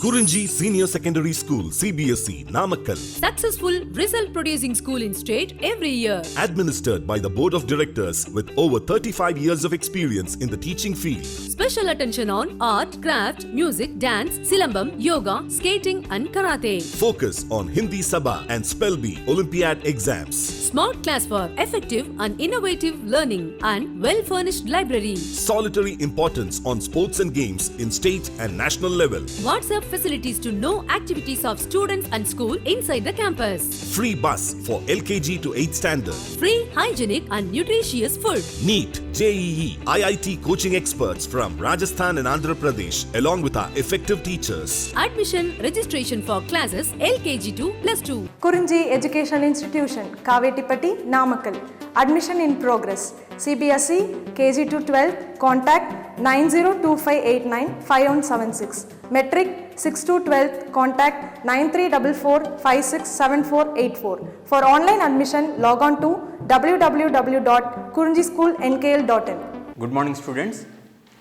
Kurunji Senior Secondary School, CBSE, Namakkal. Successful result producing school in state every year. Administered by the Board of Directors with over 35 years of experience in the teaching field. Special attention on art, craft, music, dance, silambam, yoga, skating and karate. Focus on Hindi Sabha and Spell Bee Olympiad exams. Smart class for effective and innovative learning and well-furnished library. Solitary importance on sports and games in state and national level. WhatsApp facilities to know activities of students and school inside the campus. Free bus for LKG to 8th standard. Free, hygienic and nutritious food. NEET, JEE, IIT coaching experts from Rajasthan and Andhra Pradesh along with our effective teachers. Admission registration for classes LKG to +2. Kurunji Educational Institution, Kavetipatti, Namakkal. Admission in progress. CBSE, KG to 12, contact 9025895176. Metric 6 to 12, contact 9344567484. For online admission, log on to www.kurunjischoolnkl.in. Good morning students.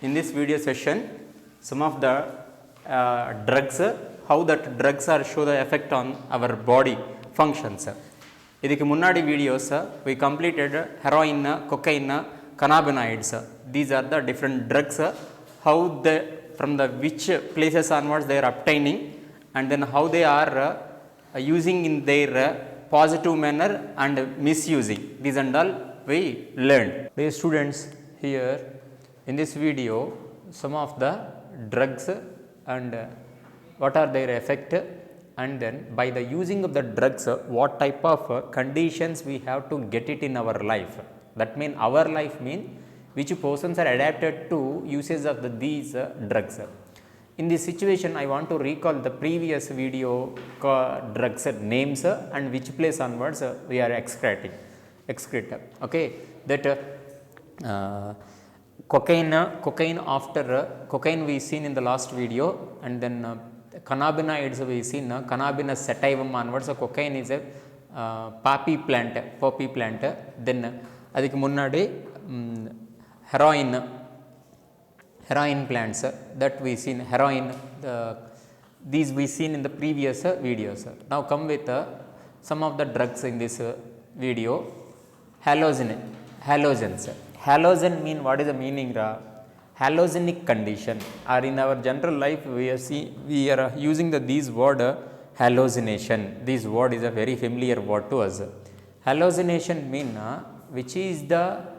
In this video session, some of the drugs, how that drugs are show the effect on our body functions. ಇದಕ್ಕೆ ಮುನ್ನಾಡಿ videos we completed heroin, cocaine, cannabinoids. These are the different drugs, how the from the which places onwards they are obtaining and then how they are using in their positive manner and misusing. These and all we learned. Dear students, here in this video some of the drugs and what are their effect, and then by the using of the drugs what type of conditions we have to get it in our life. That mean our life mean which persons are adapted to usage of these drugs. In this situation I want to recall the previous video drugs names and which place onwards we are excreting. Okay, that cocaine after cocaine we seen in the last video, and then cannabinoids we seen cannabinous sativum onwards. So cocaine is a poppy plant, then adikku munnadi heroin plants that we seen heroin, these we seen in the previous videos. Now come with some of the drugs in this video. Halogens. Halogen mean, what is the meaning? Halogenic condition, or in our general life we are using these word halogenation. This word is a very familiar word to us. Halogenation mean which is the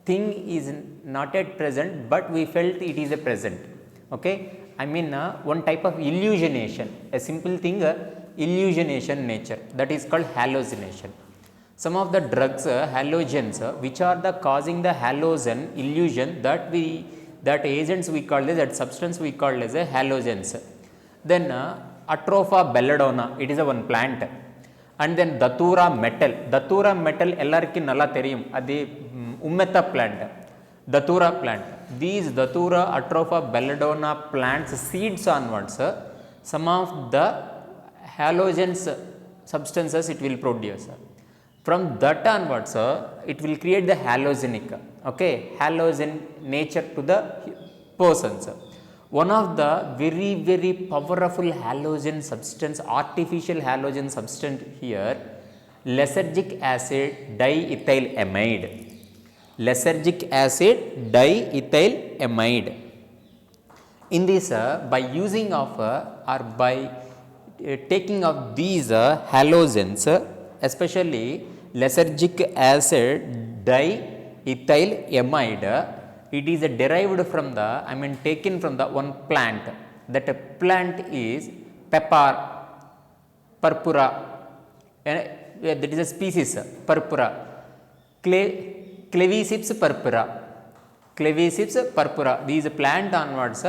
thing is not yet present but we felt it is a present. Okay, I mean one type of illusionation, a simple thing, illusionation nature, that is called halogenation. Some of the drugs, halogens, which are the causing the halogen illusion, that agents we call as, that substance we call as a halogens. Then Atropha belladonna, it is a one plant. And then Datura metal ellarki nalla theriyum, adi ummetta plant, Datura plant. These Datura, Atropha belladonna plants seeds onwards, some of the halogens substances it will produce. From that onwards it will create the halogenic, okay, halogen nature to the persons. One of the very powerful halogen substance, artificial halogen substance here, lysergic acid diethylamide. Lysergic acid diethylamide. In this by using of or by taking of these halogens, especially lysergic acid diethylamide, it is derived from the, taken from the one plant. That plant is purpura, that is a species, purpura, Clavicips purpura. These plant onwards,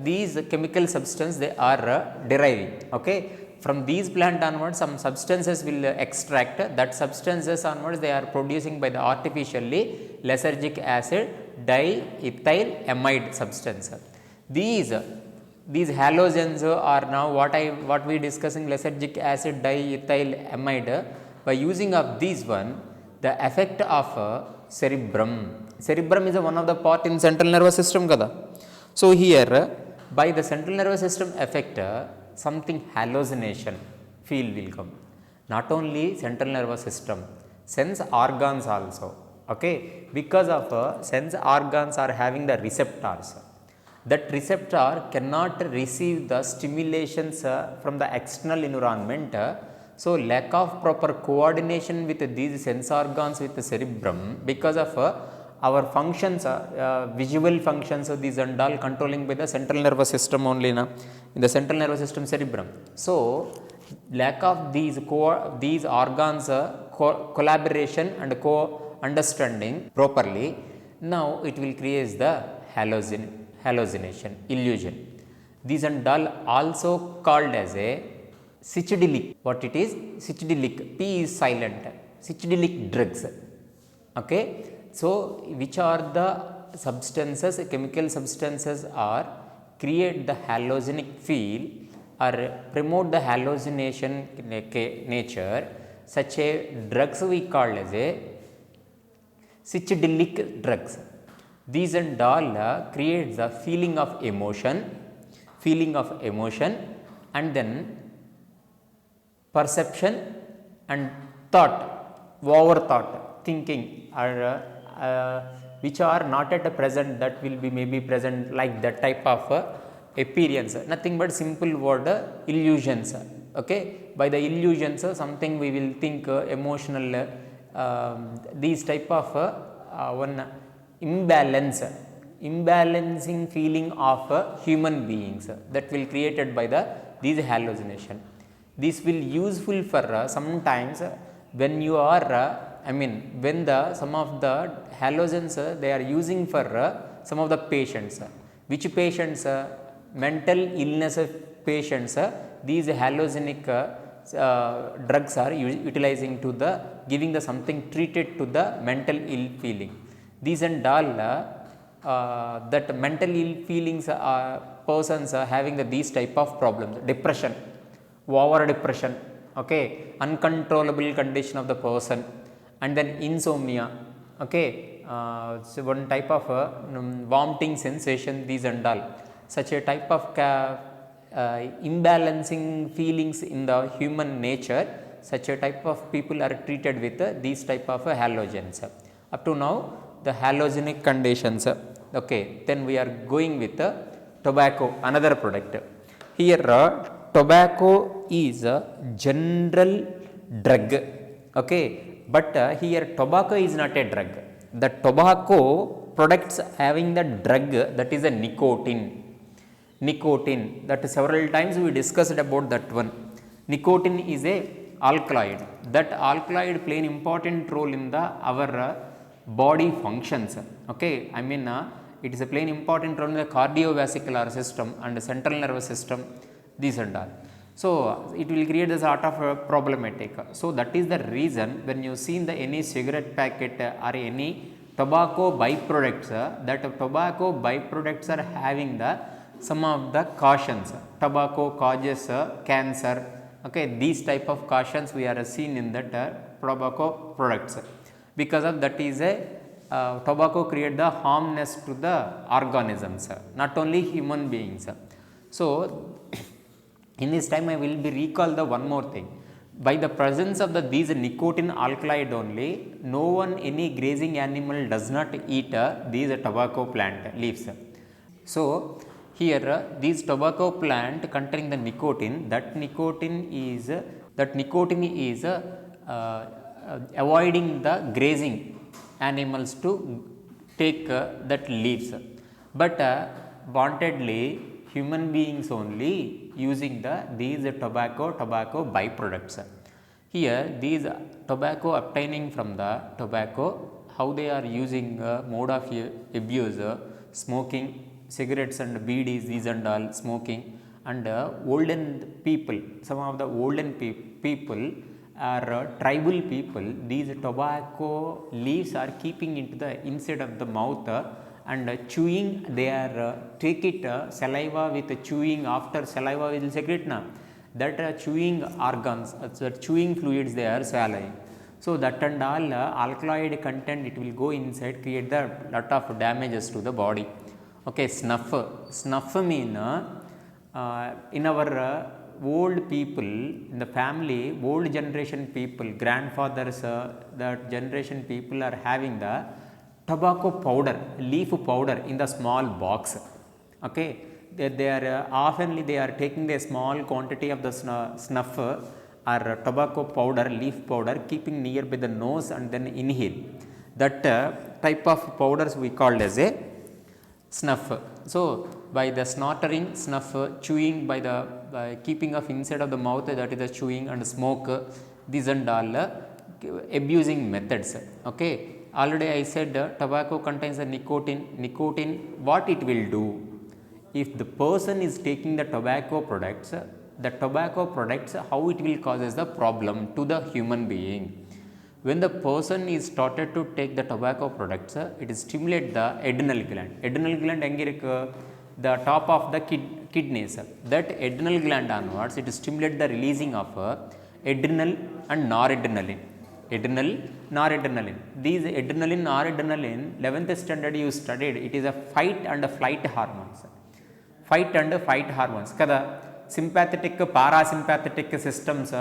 these chemical substance they are deriving. Okay, from these plant onwards some substances will extract, that substances onwards they are producing by the artificially lysergic acid diethylamide substance. These halogens are now what we discussing, lysergic acid diethylamide. By using of these one, the effect of cerebrum is one of the part in central nervous system kada. So here by the central nervous system effect, something hallucination feel will come. Not only central nervous system, sense organs also. Okay, because of sense organs are having the receptors. That receptor cannot receive the stimulations from the external environment. So lack of proper coordination with these sense organs with the cerebrum, because of our functions, visual functions, these and all controlling by the central nervous system only na, in the central nervous system cerebrum. So lack of these organs collaboration and co-understanding properly, now it will create the hallucination, illusion. These and all also called as a psychedelic. What it is? Psychedelic. P is silent. Psychedelic drugs. Okay. So which are the substances, chemical substances are create the hallucinic feel or promote the hallucination nature. Such a drugs we call as a psychedelic drugs. These and all creates the feeling of emotion, and then perception and thought, overthought, thinking, or which are not at the present, that will be maybe present, like that type of appearance. Nothing but simple word, illusions. Okay, by the illusions something we will think emotional, these type of one imbalancing feeling of human beings that will created by these hallucination. This will useful for sometimes when you are when some of the hallucins they are using for some of the patients. Which patients? Mental illness patients, these hallucinic drugs are utilizing to the giving the something treated to the mental ill feeling. These and all that mental ill feelings persons are having these type of problems. Depression, over depression, okay, uncontrollable condition of the person, and then insomnia, okay, so one type of vomiting sensation, these and all. Such a type of imbalancing feelings in the human nature, such a type of people are treated with these type of hallucinogens. Up to now the hallucinogenic conditions. Okay, then we are going with tobacco, another product. Here tobacco is a general drug. Okay, but here tobacco is not a drug. The tobacco products having the drug, that is a nicotine, that several times we discussed about that one. Nicotine is a alkaloid. That alkaloid play an important role in our body functions. Okay, it is a play an important role in the cardiovascular system and the central nervous system, these and all. So it will create a sort of problematic. So that is the reason when you see in the any cigarette packet or any tobacco byproducts, that tobacco byproducts are having the some of the cautions. Tobacco causes cancer. Okay, these type of cautions we are seen in that tobacco products. Because of that is a tobacco create the harmness to the organisms, not only human beings. So in this time I will be recall the one more thing. By the presence of these nicotine alkaloid only, no one, any grazing animal does not eat these tobacco plant leaves. So here these tobacco plant containing the nicotine, that nicotine is avoiding the grazing animals to take that leaves, but wantedly human beings only using these tobacco byproducts. Here these tobacco obtaining from the tobacco, how they are using mode of abuse, smoking cigarettes and BDs, these and all smoking, and olden people, some of the olden people are tribal people, these tobacco leaves are keeping into the inside of the mouth and chewing. They are take it saliva with chewing, after saliva will secrete na, that chewing organs, chewing fluids they are swallowing. So that and all alkaloid content it will go inside, create the lot of damages to the body. Okay, snuff. Snuff mean in our old people in the family, old generation people, grandfathers, that generation people are having the tobacco powder, leaf powder in the small box. Okay, they are oftenly they are taking a small quantity of the snuff or tobacco powder, leaf powder, keeping near by the nose and then inhale. That type of powders we called as a snuff. So, by the snorting, snuff, chewing by the keeping of inside of the mouth, that is the chewing and smoke, these and all abusing methods. Okay, already I said tobacco contains a nicotine. Nicotine, what it will do? If the person is taking the tobacco products, how it will causes the problem to the human being. When the person is started to take the tobacco products, it stimulate the adrenal gland. Adrenal gland engirik the top of the kidneys. That adrenal gland onwards, it stimulate the releasing of adrenal and noradrenaline. Adrenal, noradrenaline. These adrenaline, noradrenaline, 11th standard you studied, it is a fight and flight hormones. Fight and fight hormones. Kada sympathetic, parasympathetic systems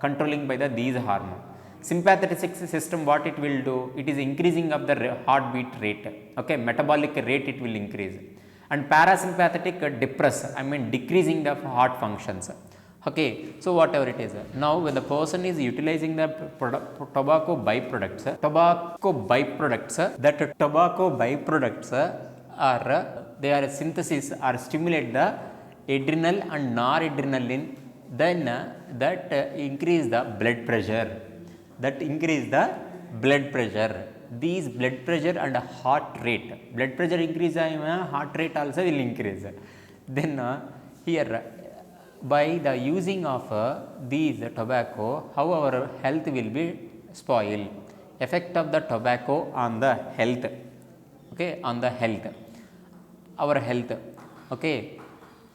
controlling by these hormones. Sympathetic system, what it will do? It is increasing of the heartbeat rate. Okay, metabolic rate it will increase. And parasympathetic depress, I mean decreasing the heart functions. Okay, so whatever it is. Now, when the person is utilizing the tobacco byproducts, that tobacco byproducts are their synthesis or stimulate the adrenal and noradrenaline, then that increase the blood pressure. These blood pressure and heart rate, blood pressure increase, heart rate also will increase. Then here by the using of these tobacco, how our health will be spoiled. Effect of the tobacco on the health. Okay, on the health, our health. Okay,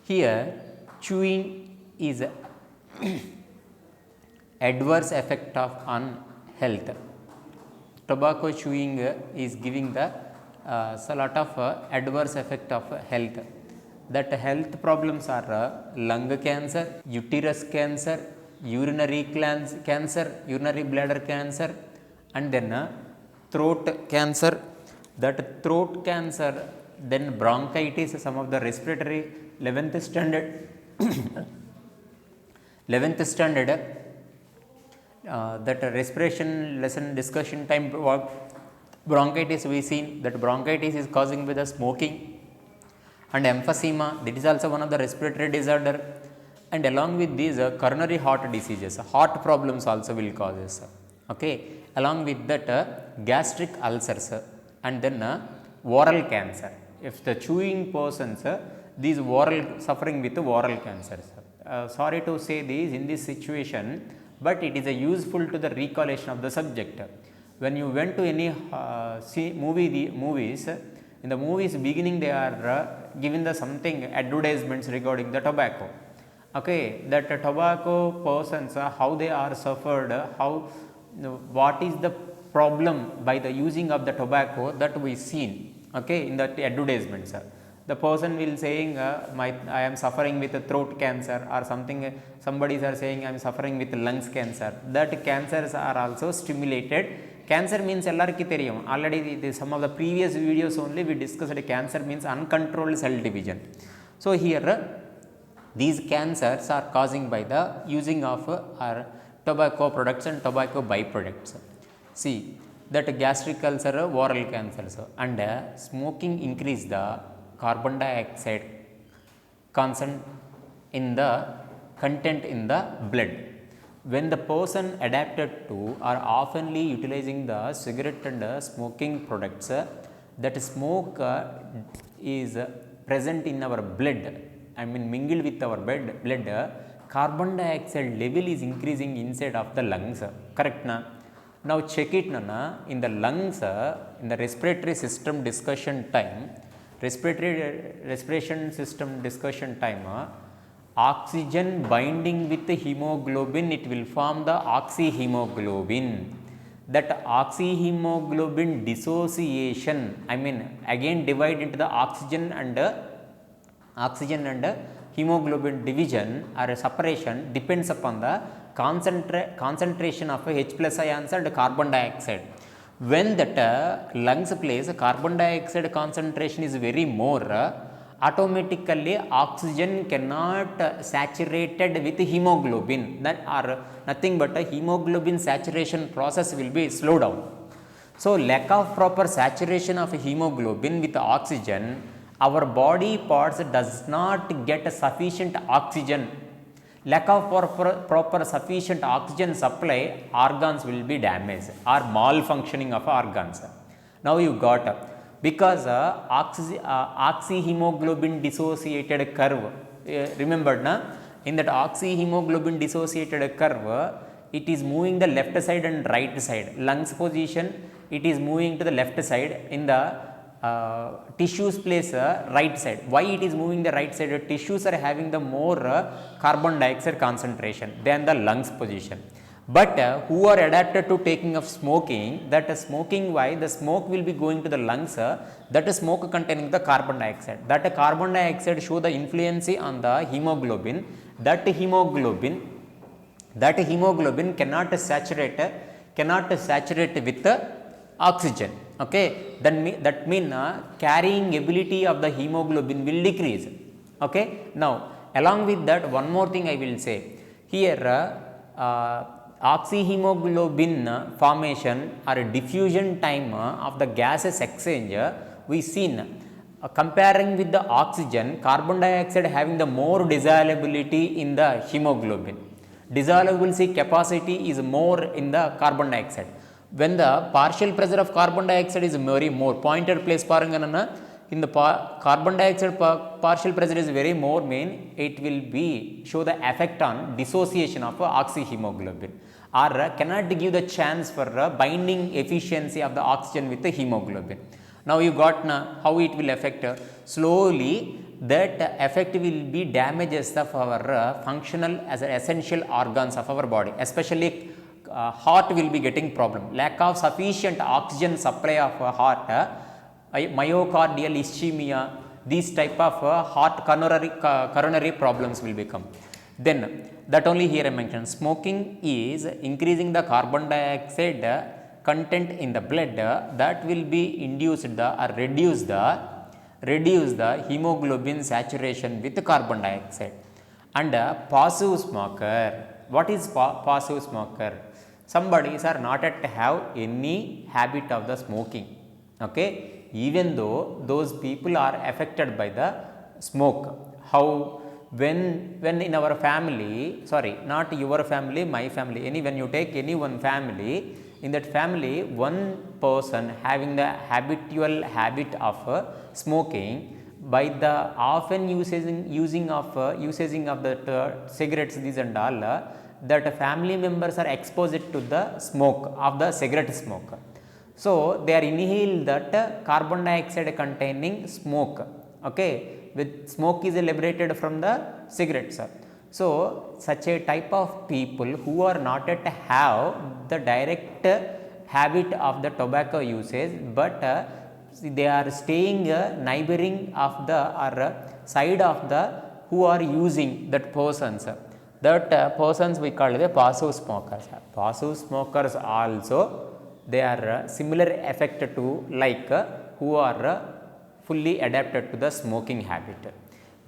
here chewing is adverse effect of on health. Tobacco chewing is giving the a lot of adverse effect of health. That health problems are lung cancer, uterus cancer, urinary cancer, urinary bladder cancer, and then throat cancer. That throat cancer, then bronchitis, some of the respiratory 11th standard 11th standard that respiration lesson discussion time bronchitis we seen that bronchitis is causing with the smoking, and emphysema, that is also one of the respiratory disorder, and along with these coronary heart diseases, heart problems also will causes. Okay, along with that gastric ulcers, and then oral cancer. If the chewing persons, these oral suffering with oral cancers. Sorry to say this in this situation, but it is a useful to the recollection of the subject. When you went to any movies, in the movies beginning they are given the something advertisements regarding the tobacco. Okay, that tobacco persons, how they are suffered, what is the problem by the using of the tobacco, that we seen. Okay, in that advertisements, the person will saying I am suffering with throat cancer or something, somebody are saying I am suffering with lungs cancer. That cancers are also stimulated. Cancer means ellarki theriyum, already some of the previous videos only we discussed cancer means uncontrolled cell division. So here these cancers are causing by the using of our tobacco products and tobacco byproducts. See that gastric ulcer, oral cancers, and smoking increase the carbon dioxide content in the blood. When the person adapted to or oftenly utilizing the cigarette and smoking products, that smoke is present in our blood, I mean mingled with our blood, carbon dioxide level is increasing inside of the lungs. Correct na? Now check it na, in the lungs, in the respiratory system discussion time, respiration system discussion time, oxygen binding with hemoglobin, it will form the oxyhemoglobin. that oxyhemoglobin dissociation, I mean again divide into the oxygen and hemoglobin division or separation depends upon the concentration of H plus ions and carbon dioxide. When that lungs place carbon dioxide concentration is very more, automatically oxygen cannot saturated with hemoglobin, that are nothing but a hemoglobin saturation process will be slowed down. So lack of proper saturation of hemoglobin with oxygen, our body parts does not get sufficient oxygen. Lack of proper sufficient oxygen supply, organs will be damaged or malfunctioning of organs. Now you got because oxyhemoglobin dissociated curve, remember na, in that oxyhemoglobin dissociated curve, it is moving the left side and right side. Lungs position, it is moving to the left side. In the tissues place right side. Why it is moving the right side? Tissues are having the more carbon dioxide concentration than the lungs position. But who are adapted to taking of smoking, that smoking, why the smoke will be going to the lungs, that smoke containing the carbon dioxide. That carbon dioxide show the influence on the hemoglobin. That hemoglobin cannot saturate with the oxygen. Okay, that mean carrying ability of the hemoglobin will decrease. Okay, now along with that, one more thing I will say here, oxyhemoglobin formation or diffusion time of the gases exchange, we seen comparing with the oxygen, carbon dioxide having the more dissolubility in the hemoglobin. Dissolubility capacity is more in the carbon dioxide. When the partial pressure of carbon dioxide is very more, pointed place paranga, in the carbon dioxide partial pressure is very more, mean it will be show the effect on dissociation of oxyhemoglobin, or cannot give the chance for binding efficiency of the oxygen with the hemoglobin. Now you got how it will affect, slowly that effect will be damages of our functional as essential organs of our body, especially heart will be getting problem. Lack of sufficient oxygen supply of heart, myocardial ischemia, these type of heart coronary problems will become. Then that only here I mentioned, smoking is increasing the carbon dioxide content in the blood, that will be induced or reduce the hemoglobin saturation with carbon dioxide. And passive smoker, what is passive smoker? Somebody are not at have any habit of the smoking. Okay, even though those people are affected by the smoke. How? When in our family, sorry, not your family, my family, when you take any one family, in that family one person having the habitual habit of smoking, by the often using of the cigarettes, these and all, that family members are exposed to the smoke of the cigarette smoke. So they are inhale that carbon dioxide containing smoke. Okay, with smoke is liberated from the cigarettes. So such a type of people who are not yet have the direct habit of the tobacco usage, but they are staying neighboring of the or side of the who are using that persons. That persons we call the passive smokers. Passive smokers also, they are similar effect to like who are fully adapted to the smoking habit,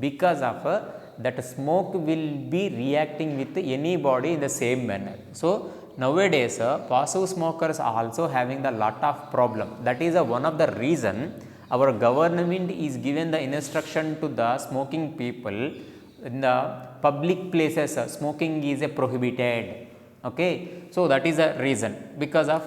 because of that smoke will be reacting with anybody in the same manner. So nowadays passive smokers are also having the lot of problem. That is one of the reason our government is given the instruction to the smoking people in the public places, smoking is prohibited. Okay, so that is a reason, because of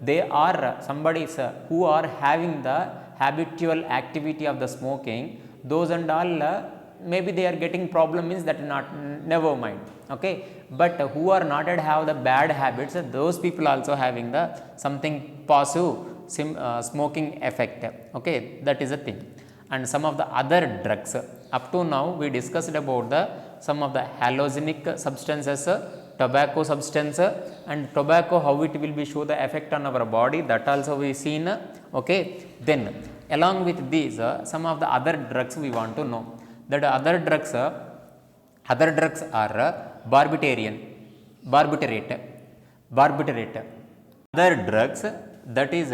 they are somebody who are having the habitual activity of the smoking, those and all maybe they are getting problem, means that not never mind. Okay, but who are not yet have the bad habits, those people also having the something passive smoking effect. Okay, that is a thing. And some of the other drugs, up to now we discussed about the some of the hallucinogenic substances, tobacco substance, and tobacco how it will be show the effect on our body, that also we seen. Okay, then along with these some of the other drugs we want to know. That other drugs are barbiturate. Other drugs, that is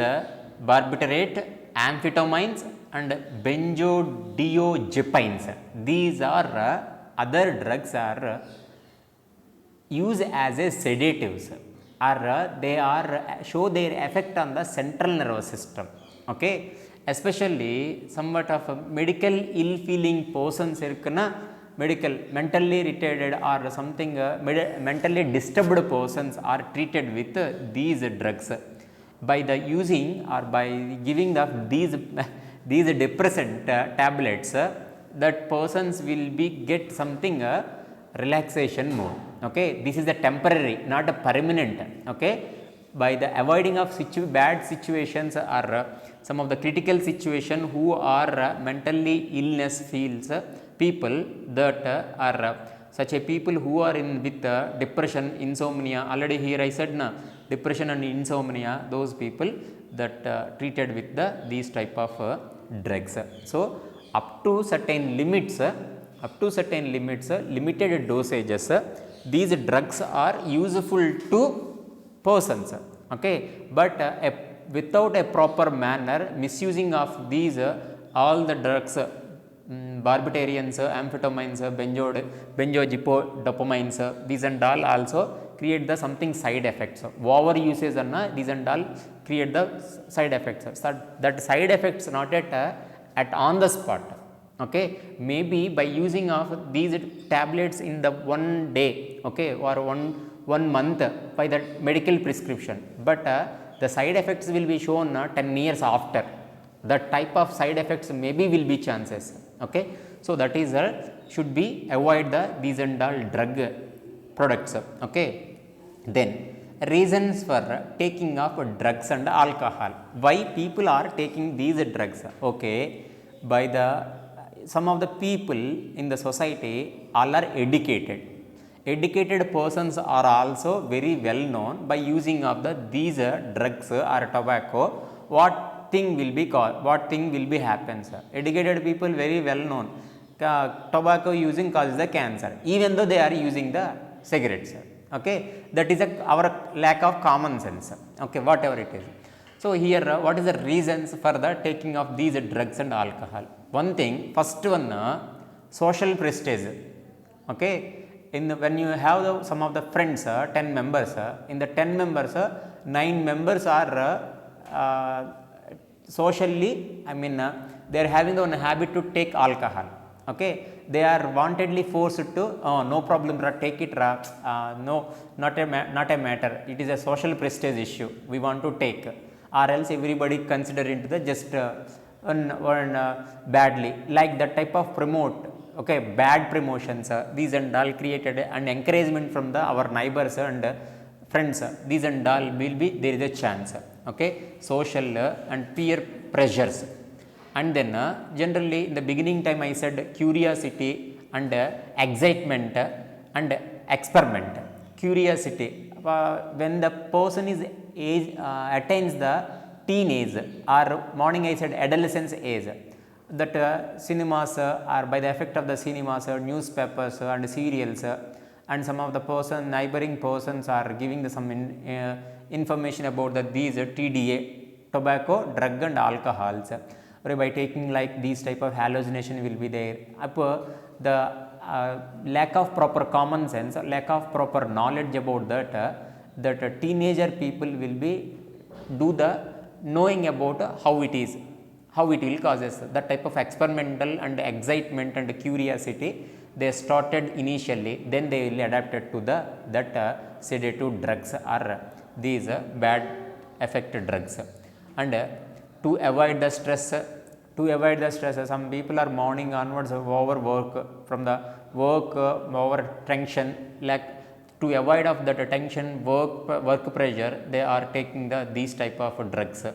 barbiturate, amphetamines and benzodiazepines. These are other drugs are used as a sedatives, or they are show their effect on the central nervous system. Okay, especially somewhat of medical ill feeling persons irukna, mentally retarded or something mentally disturbed persons are treated with these drugs. By the using or by giving the these depressant tablets, that persons will be get something relaxation mode. Okay, this is a temporary, not a permanent. Okay, by the avoiding of bad situations or some of the critical situation who are mentally illness feels people that are such a people who are in with depression, insomnia. Already here I said na, depression and insomnia, those people that treated with these type of drugs. So up to certain limits, limited dosages, these drugs are useful to persons. Okay, but without a proper manner, misusing of these all the drugs, barbiturians, amphetamines, benzodiazepines, these and all also create the something side effects. Over usage and these and all create the side effects. That side effects not at on the spot. Okay, maybe by using of these tablets in the one day, okay, or one month by the medical prescription, but the side effects will be shown 10 years after. That type of side effects maybe will be chances. Okay, so that is should be avoid these and all drug products. Okay, then reasons for taking of drugs and alcohol. Why people are taking these drugs? Okay, by the some of the people in the society all are educated. Educated persons are also very well known by using of these drugs or tobacco. What thing will be called, what thing will be happens. Educated people very well known. Tobacco using causes the cancer, even though they are using the cigarettes. Okay, that is our lack of common sense. Okay, whatever it is. So here what is the reasons for the taking of these drugs and alcohol? One thing, first one, social prestige. Okay, when you have some of the friends, 10 members, in the 10 members, 9 members are socially, I mean, they are having one habit to take alcohol. Okay, they are wantedly forced to, no problem, take it, no, not a matter, it is a social prestige issue, we want to take, or else everybody consider into the just badly, like that type of promote. Okay, bad promotions, these and all created an encouragement from our neighbors and friends, these and all will be, there is a chance. Okay, social and peer pressures. And then generally in the beginning time I said curiosity and excitement and experiment. Curiosity, when the person is attains the teenage, or morning I said adolescence age, that cinemas are by the effect of the cinemas, newspapers and serials, and some of the neighboring persons are giving some information about these TDA, tobacco, drug and alcohols. By taking like these type of hallucination will be there. The lack of proper common sense, lack of proper knowledge about that teenager people will be do the knowing about how it is, how it will causes that type of experimental and excitement and curiosity. They started initially, then they will adapt it to that sedative drugs or these bad effect drugs. And to avoid the stress, some people are morning onwards overwork from the work, over tension, like to avoid of that tension, work pressure, they are taking these type of drugs.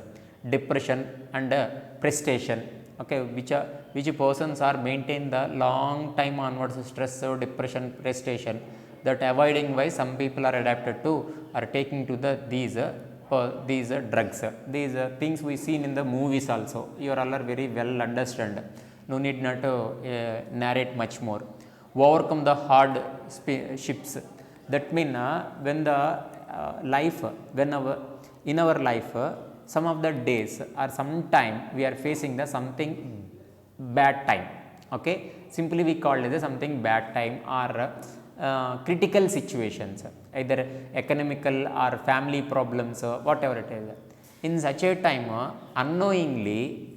Depression and prestation. Okay, which persons are maintain the long time onwards stress, depression, prestation, that avoiding wise some people are adapted to are taking to the these drugs. These things we seen in the movies also. You are all are very well understand. No need not to narrate much more. Overcome the hardships. That mean when the life, in our life, some of the days or some time we are facing the something bad time. Okay, simply we call it as something bad time or critical situations, either economical or family problems, whatever it is. In such a time, unknowingly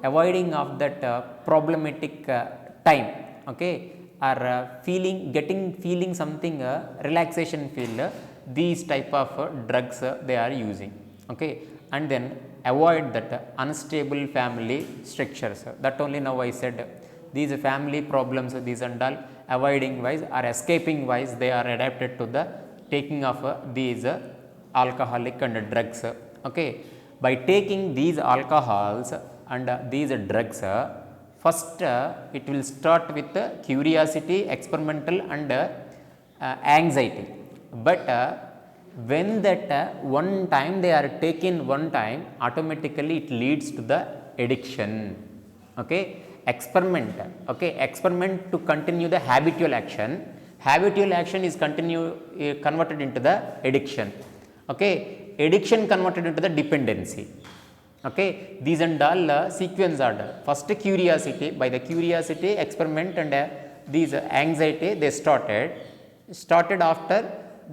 avoiding of that problematic time, okay, or feeling something relaxation feel, these type of drugs they are using, okay, and then avoid that unstable family structures. That only now I said these family problems, these and all avoiding wise or escaping wise they are adapted to the taking of these alcoholic and drugs. Okay, by taking these alcohols and these drugs, first it will start with curiosity, experimental and anxiety, but when that one time they are taken one time, automatically it leads to the addiction. Okay, experiment to continue the habitual action is converted into the addiction. Okay, addiction converted into the dependency. Okay, these and all sequence order. First curiosity, by the curiosity, experiment and these anxiety they started after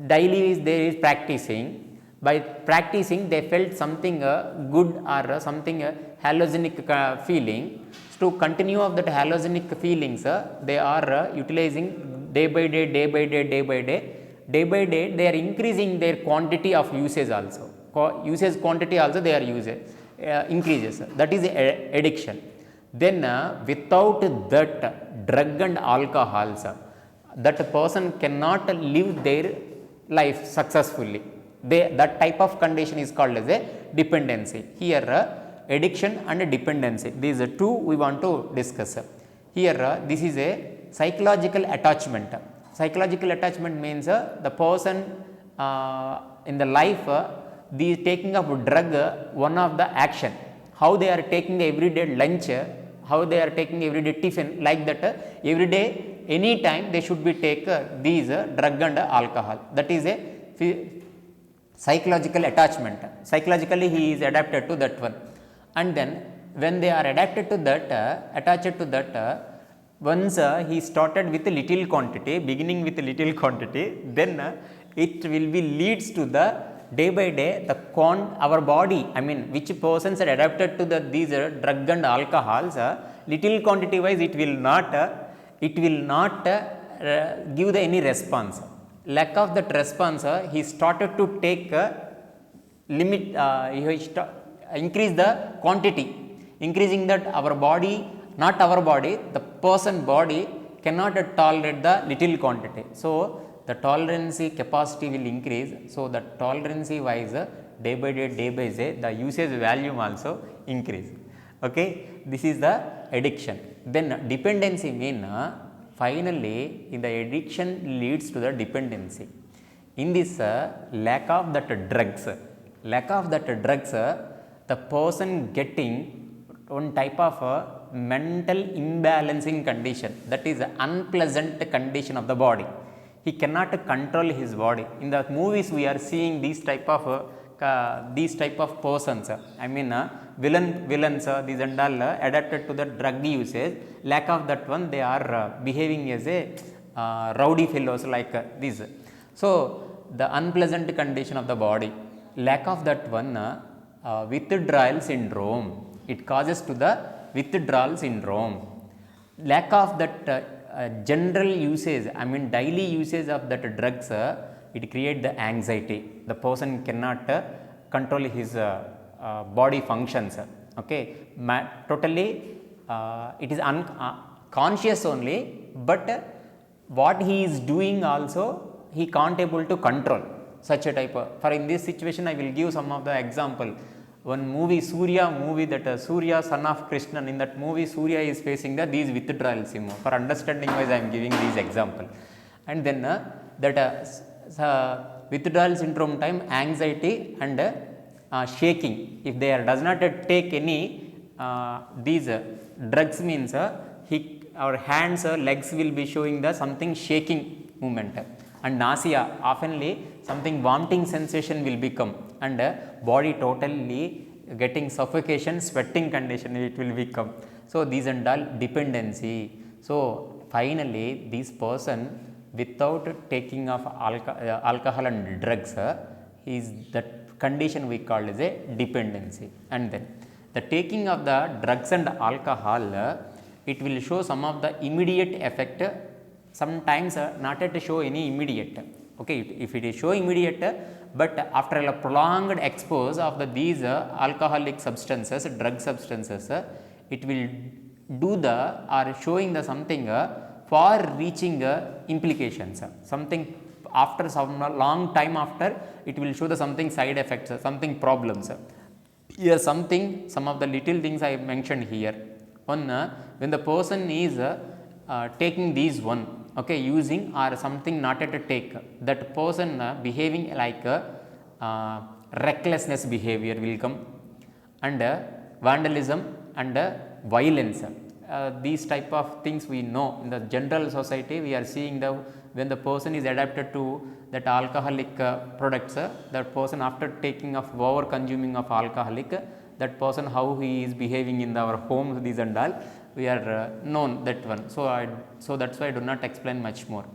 daily they is practicing. By practicing they felt something good or something hallucinogenic feeling. To continue of that hallucinogenic feelings, they are utilizing day by day they are increasing their quantity of usage also. Usage quantity also they are using increases. That is addiction. Then without that drug and alcohols, that person cannot live their life successfully. That type of condition is called as a dependency. Here addiction and dependency, these are two we want to discuss. Here this is a psychological attachment. Psychological attachment means the person in the life, the taking of drug, one of the action, how they are taking the everyday lunch, how they are taking everyday tiffin, like that every day any time they should be take these drug and alcohol. That is a psychological attachment. Psychologically he is adapted to that one, and then when they are adapted to that, attached to that, once he started with a little quantity, beginning with a little quantity, then it will be leads to the day by day the our body, I mean which persons are adapted to the these drug and alcohols, little quantity wise it will not give the any response. Lack of that response, he started to take limit, increase the quantity, increasing that our body, not our body, the person body cannot tolerate the little quantity. So the tolerancy capacity will increase. So the tolerancy wise day by day the usage volume also increase. Okay, this is the addiction. Then dependency mean finally in the addiction leads to the dependency. In this lack of that drugs, the person getting one type of mental imbalancing condition, that is unpleasant condition of the body. He cannot control his body. In the movies we are seeing these type of persons, I mean villains, these and all adapted to the drug usage. Lack of that one, they are behaving as a rowdy fellows like this. So the unpleasant condition of the body, lack of that one, withdrawal syndrome, it causes to the withdrawal syndrome. Lack of that general usage, I mean daily usage of that drugs, it create the anxiety. The person cannot control his body functions. Okay, totally it is conscious only, but what he is doing also he can't able to control. Such a type of, for in this situation I will give some of the example. One movie, Surya movie, that Surya son of Krishnan, in that movie Surya is facing these withdrawal syndrome. For understanding wise I am giving these example. And then that withdrawal syndrome time anxiety and shaking. If they does not take any these drugs means our hands legs will be showing the something shaking movement, and nausea oftenly something vomiting sensation will become, and body totally getting suffocation sweating condition it will become. So these and all dependency. So finally this person without taking of alcohol and drugs is that condition we call as a dependency. And then the taking of the drugs and alcohol it will show some of the immediate effect, sometimes not to show any immediate. Okay, if it is show immediate, but after a prolonged expose of these alcoholic substances, drug substances, it will do the or showing the something far reaching implications, something after some long time after it will show the something side effects, something problems. Here something, some of the little things I mentioned here. One, when the person is taking these one, okay, using or something not at a take, that person behaving like recklessness behavior will come, and vandalism and violence. These type of things we know in the general society. We are seeing the when the person is adapted to that alcoholic products, that person after taking of over consuming of alcoholic, that person how he is behaving in our homes, these and all we are known that one. So that's why I do not explain much more.